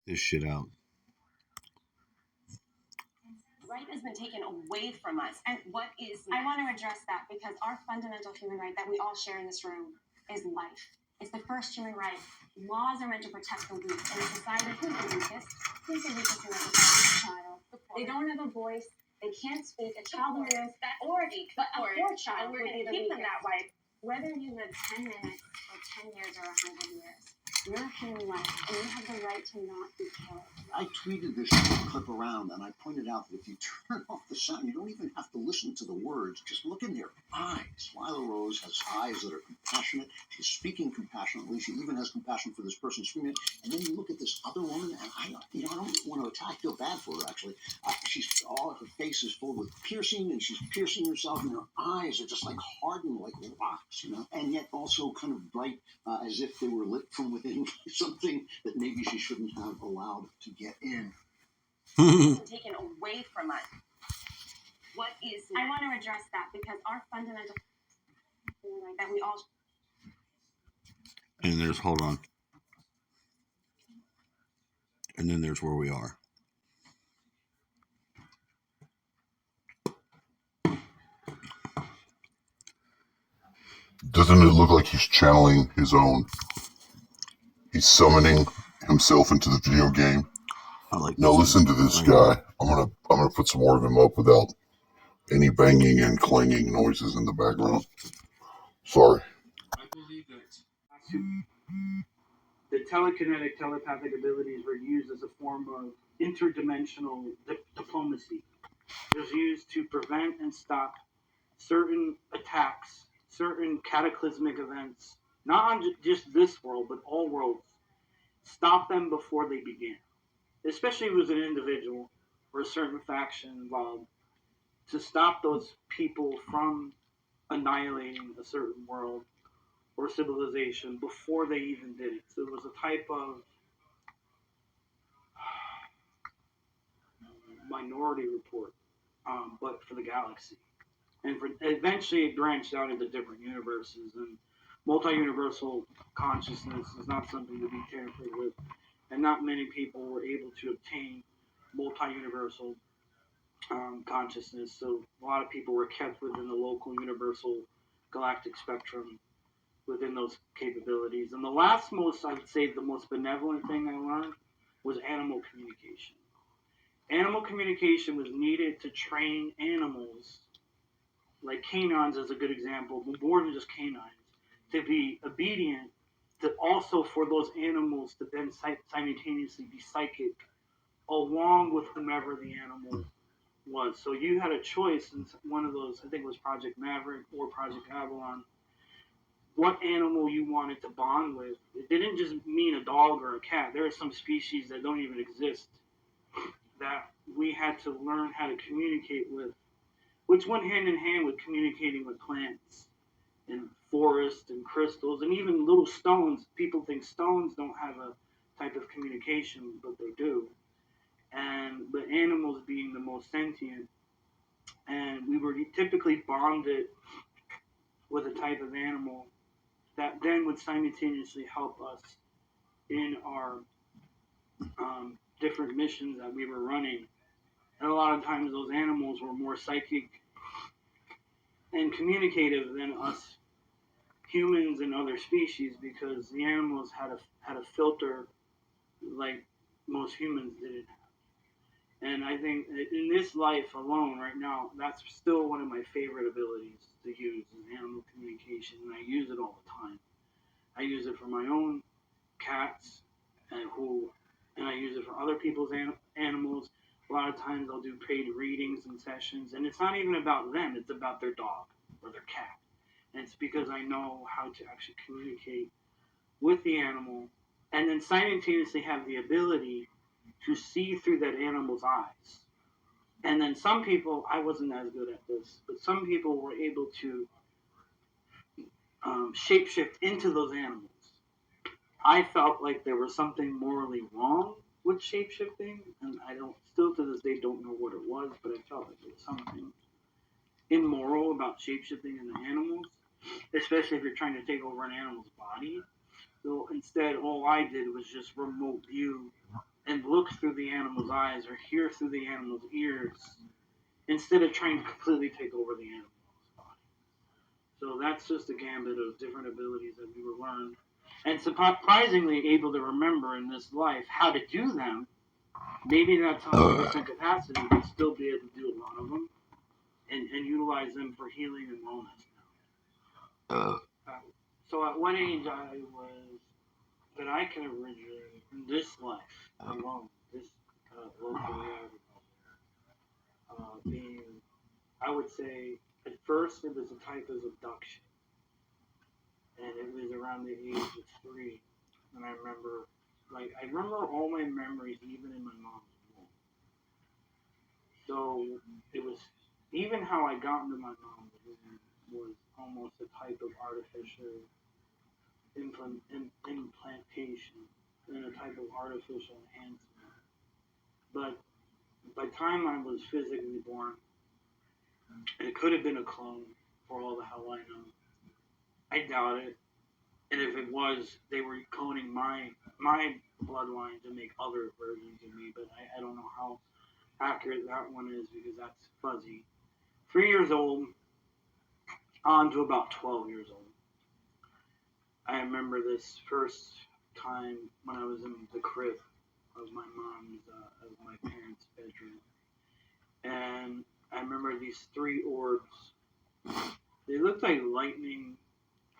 this shit out. Right has been taken away from us. And what is next? I want to address that because our fundamental human right that we all share in this room is life. It's the first human right. Laws are meant to protect the weak. In a society, who's the weakest? Who's the weakest in a society? A child. They don't have a voice. They can't speak. A child who is authority, but a poor child would be the keep them that way. Whether you live 10 minutes or 10 years or 100 years, you're a human life, and you have the right to not be killed. I tweeted this clip around, and I pointed out that if you turn off the sound, you don't even have to listen to the words. Just look in their eyes. Lila Rose has eyes that are compassionate. She's speaking compassionately. She even has compassion for this person screaming. And then you look at this other woman, and I don't want to attack. I feel bad for her, actually. Her face is full with piercing, and she's piercing herself, and her eyes are just like hardened like rocks, and yet also kind of bright, as if they were lit from within something that maybe she shouldn't have allowed to get in. Taken away from us. What is next? I want to address that because our fundamental right that we all. And there's, hold on. And then there's where we are. Doesn't it look like he's channeling his own? He's summoning himself into the video game. Now listen to this guy. I'm gonna put some more of him up without any banging and clanging noises in the background. Sorry. I believe that the telekinetic, telepathic abilities were used as a form of interdimensional diplomacy. It was used to prevent and stop certain attacks, certain cataclysmic events, not on just this world, but all worlds. Stop them before they began. Especially if it was an individual or a certain faction involved, to stop those people from annihilating a certain world or civilization before they even did it. So it was a type of minority report, but for the galaxy. And eventually it branched out into different universes, and multi-universal consciousness is not something to be tampered with, and not many people were able to obtain multi-universal consciousness, so a lot of people were kept within the local universal galactic spectrum within those capabilities. And the last I would say the most benevolent thing I learned was animal communication. Animal communication was needed to train animals, like canines is a good example, but more than just canines, to be obedient, to also for those animals to then simultaneously be psychic along with whomever the animal was. So you had a choice in one of those, I think it was Project Maverick or Project Avalon, what animal you wanted to bond with. It didn't just mean a dog or a cat. There are some species that don't even exist that we had to learn how to communicate with, which went hand in hand with communicating with plants and forests and crystals and even little stones. People think stones don't have a type of communication, but they do. And the animals being the most sentient, and we were typically bonded with a type of animal that then would simultaneously help us in our different missions that we were running. And a lot of times those animals were more psychic and communicative than us humans and other species, because the animals had a filter like most humans didn't have. And I think in this life alone right now, that's still one of my favorite abilities to use is animal communication, and I use it all the time. I use it for my own cats, and I use it for other people's animals. A lot of times I'll do paid readings and sessions, and it's not even about them, it's about their dog or their cat. And it's because I know how to actually communicate with the animal and then simultaneously have the ability to see through that animal's eyes. And then some people, I wasn't as good at this, but some people were able to shapeshift into those animals. I felt like there was something morally wrong with shapeshifting, and I still to this day don't know what it was, but I felt like there was something immoral about shapeshifting in the animals, especially if you're trying to take over an animal's body. So instead, all I did was just remote view and the animal's eyes or hear through the animal's ears instead of trying to completely take over the animal's body. So that's just a gambit of different abilities that we were learned. And surprisingly able to remember in this life how to do them. Maybe that's 100% capacity, but still be able to do a lot of them and utilize them for healing and wellness now. So at what age that I can originate in this life alone, this local reality, being, I would say, at first it was a type of abduction. And it was around the age of 3. And I remember all my memories, even in my mom's womb. So it was, even how I got into my mom's womb was almost a type of artificial implantation and a type of artificial enhancement. But by the time I was physically born, it could have been a clone for all the hell I know. I doubt it. And if it was, they were cloning my bloodline to make other versions of me, but I don't know how accurate that one is because that's fuzzy. 3 years old on to about 12 years old. I remember this first time when I was in the crib of my parents' bedroom. And I remember these 3 orbs. They looked like lightning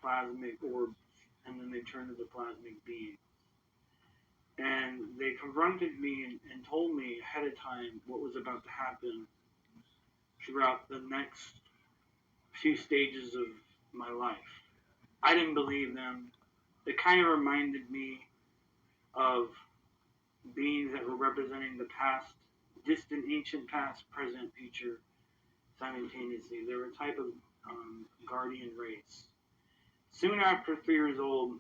plasmic orbs, and then they turned into plasmic beings. And they confronted me and told me ahead of time what was about to happen throughout the next few stages of my life. I didn't believe them. It kind of reminded me of beings that were representing the past, distant, ancient past, present, future, simultaneously. They were a type of guardian race. Soon after 3 years old,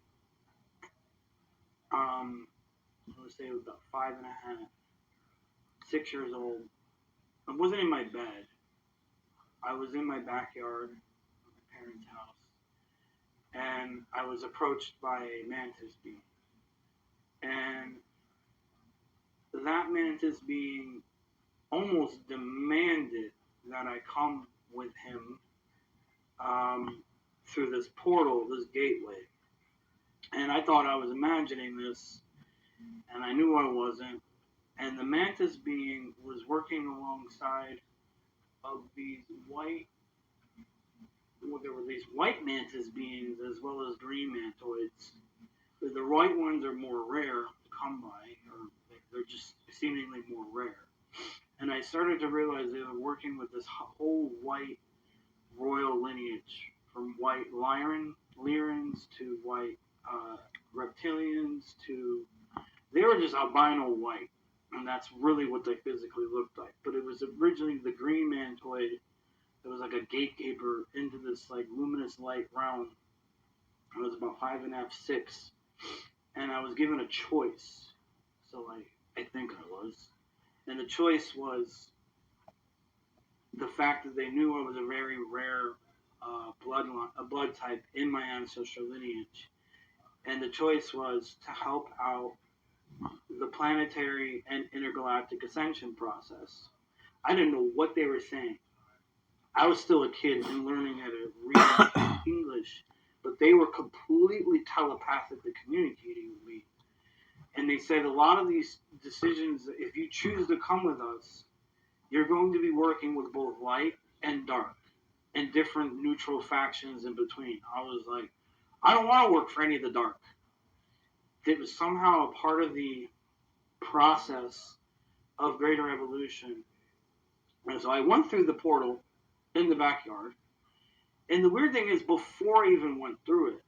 let's say it was about 5.5, 6 years old, I wasn't in my bed. I was in my backyard, my parents' house, and I was approached by a mantis being. And that mantis being almost demanded that I come with him through this portal, this gateway. And I thought I was imagining this, and I knew I wasn't. And the mantis being was working alongside of these there were these white mantis beings as well as green mantoids. The white ones are more rare to come by, or they're just seemingly more rare. And I started to realize they were working with this whole white royal lineage, from white Lyrans to white reptilians to, they were just albino white. And that's really what they physically looked like. But it was originally the green mantoid that was like a gatekeeper into this like luminous light realm. I was about 5.5, 6. And I was given a choice. So I think I was. And the choice was the fact that they knew I was a very rare blood type in my ancestral lineage. And the choice was to help out the planetary and intergalactic ascension process. I didn't know what they were saying. I was still a kid and learning how to read English, but they were completely telepathically communicating with me. And they said a lot of these decisions, if you choose to come with us, you're going to be working with both light and dark and different neutral factions in between. I was like, I don't want to work for any of the dark. It was somehow a part of the process of greater evolution. And so I went through the portal in the backyard. And the weird thing is, before I even went through it,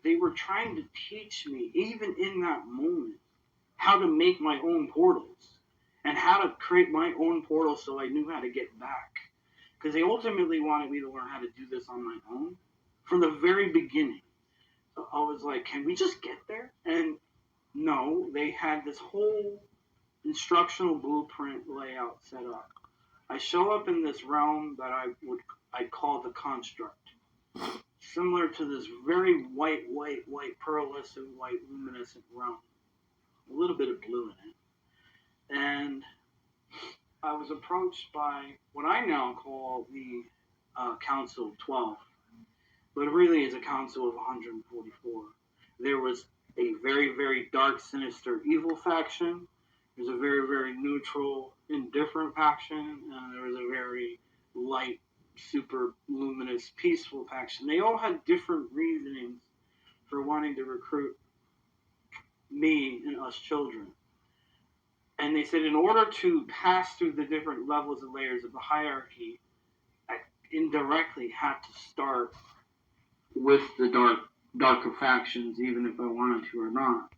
they were trying to teach me, even in that moment, how to make my own portals and how to create my own portals so I knew how to get back. Because they ultimately wanted me to learn how to do this on my own from the very beginning. So I was like, can we just get there? And no, they had this whole instructional blueprint layout set up. I show up in this realm that I'd call the construct. Similar to this very white, pearlescent, white, luminescent realm. A little bit of blue in it. was approached by what I now call the Council of 12, but it really is a council of 144. There was a very, very dark, sinister, evil faction. There's a very, very neutral, indifferent faction, and there was a very light, super luminous, peaceful faction. They all had different reasonings for wanting to recruit me and us children. And they said in order to pass through the different levels and layers of the hierarchy, I indirectly had to start with the darker factions, even if I wanted to or not.